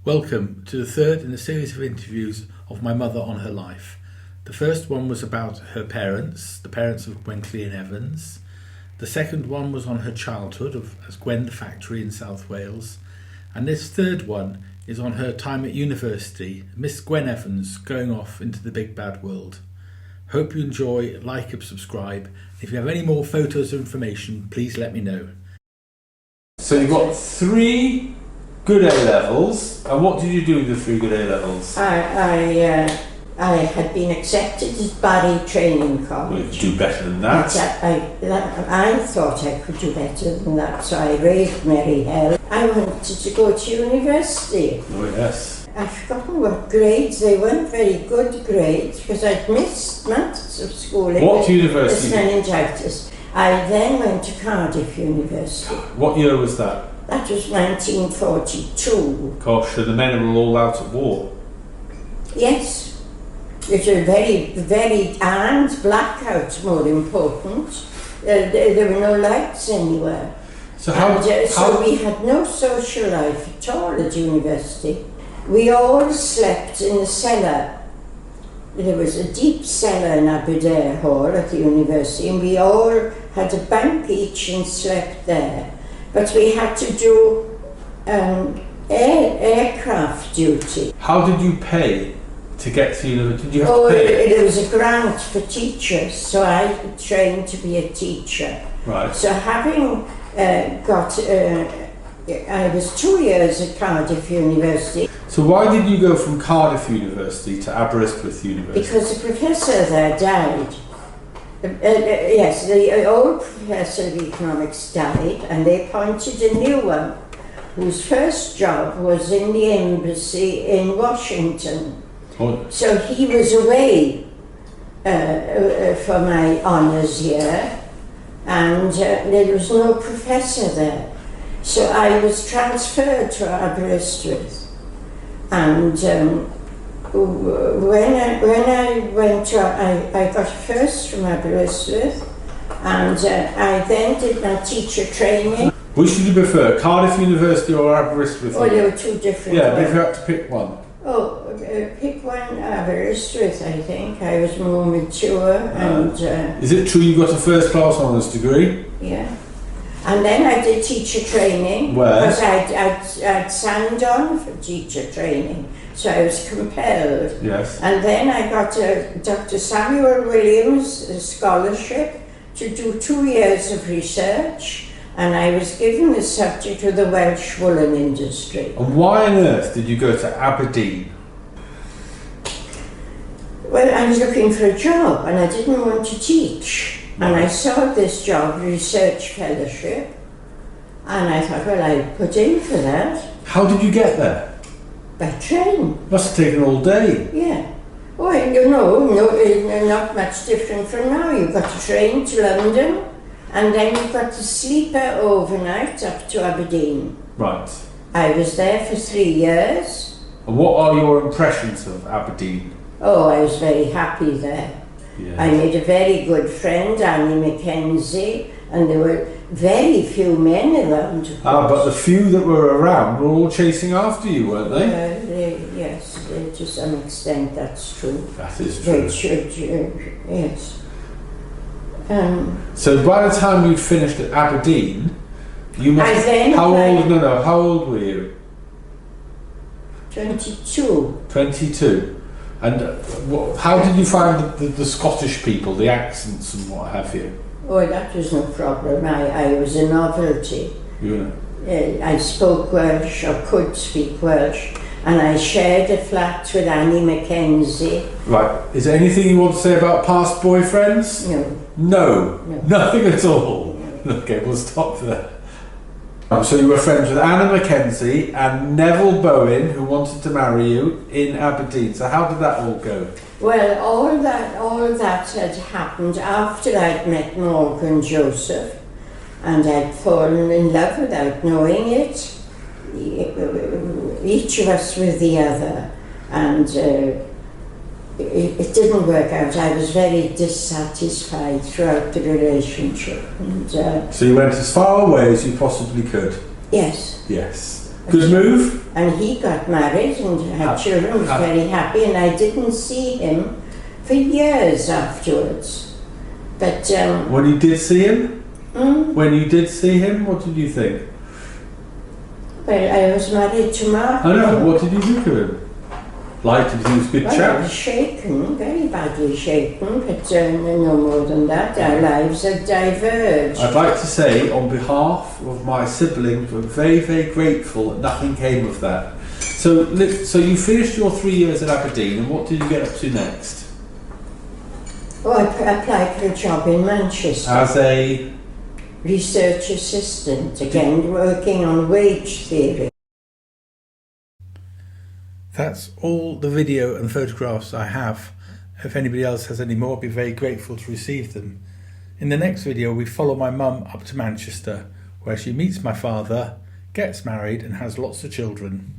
Welcome to the third in a series of interviews of my mother on her life. The first one was about her parents, the parents of Gwen and Evans. The second one was on her childhood as Gwen the factory in South Wales. And this third one is on her time at university, Miss Gwen Evans going off into the big bad world. Hope you enjoy, like and subscribe. If you have any more photos or information, please let me know. So you've got 3 good A-levels, and what did you do with the 3 good A-levels? I had been accepted at Barry Training College. Well, you could do better than that. I thought I could do better than that, so I raised merry hell. I wanted to go to university. Oh yes. I've forgotten what grades, they weren't very good grades, because I'd missed months of schooling. What university? With meningitis. I then went to Cardiff University. What year was that? That was 1942. Gosh, so the men were all out at war. Yes, it was very, and blackouts more important. There were no lights anywhere. So so we had no social life at all at university. We all slept in the cellar. There was a deep cellar in Aberdeen Hall at the university, and we all had a bunk each and slept there. But we had to do aircraft duty. How did you pay to get to university? Did you have to pay? There was a grant for teachers, so I trained to be a teacher. Right. So having I was 2 years at Cardiff University. So why did you go from Cardiff University to Aberystwyth University? Because the professor there died. Yes, the old professor of economics died, and they appointed a new one whose first job was in the embassy in Washington. Oh. So he was away for my honours year, and there was no professor there. So I was transferred to Aberystwyth, and when I went to, I got first from Aberystwyth, and I then did my teacher training. Which did you prefer, Cardiff University or Aberystwyth? Oh, there were 2 different ones. But if you had to pick one. Oh, pick one, Aberystwyth, I think. I was more mature and... Is it true you got a first class honours degree? Yeah. And then I did teacher training. Where? Because I'd signed on for teacher training, so I was compelled. Yes. And then I got Dr. Samuel Williams a scholarship to do 2 years of research, and I was given the subject of the Welsh woolen industry. And why on earth did you go to Aberdeen? Well, I was looking for a job and I didn't want to teach. And I saw this job, research fellowship, and I thought, well, I'll put in for that. How did you get there? By train. Must have taken all day. Yeah. Oh, you know, not much different from now. You've got to train to London, and then you've got to sleeper overnight up to Aberdeen. Right. I was there for 3 years. And what are your impressions of Aberdeen? Oh, I was very happy there. Yeah. I made a very good friend, Annie Mackenzie, and there were very few men around. But the few that were around were all chasing after you, weren't they? Yes, to some extent that's true. That is true. They should, yes. So by the time you'd finished at Aberdeen, you must... How old were you? 22. 22. And how did you find the Scottish people, the accents and what have you? Oh, that was no problem. I was a novelty. Yeah. I spoke Welsh, or could speak Welsh, and I shared a flat with Annie Mackenzie. Right. Is there anything you want to say about past boyfriends? No. No? Nothing at all? No. Okay, we'll stop there. So you were friends with Anna Mackenzie and Neville Bowen, who wanted to marry you in Aberdeen. So how did that all go? Well, all that had happened after I'd met Morgan Joseph, and I'd fallen in love without knowing it. Each of us with the other, and it didn't work out. I was very dissatisfied throughout the relationship. And, so you went as far away as you possibly could? Yes. Yes. Good move? And he got married and had children, was very happy, and I didn't see him for years afterwards. But when you did see him? Hmm? When you did see him, what did you think? Well, I was married to Mark. I know, what did you think of him? Liked him, he was a good Well, I chap. was shaken, very badly shaken, but no more than that. Our lives had diverged. I'd like to say, on behalf of my siblings, we're very, very grateful that nothing came of that. So you finished your 3 years at Aberdeen, and what did you get up to next? Oh, I applied for a job in Manchester. As a... research assistant, again, working on wage theory. That's all the video and photographs I have. If anybody else has any more, I'd be very grateful to receive them. In the next video, we follow my mum up to Manchester, where she meets my father, gets married and has lots of children.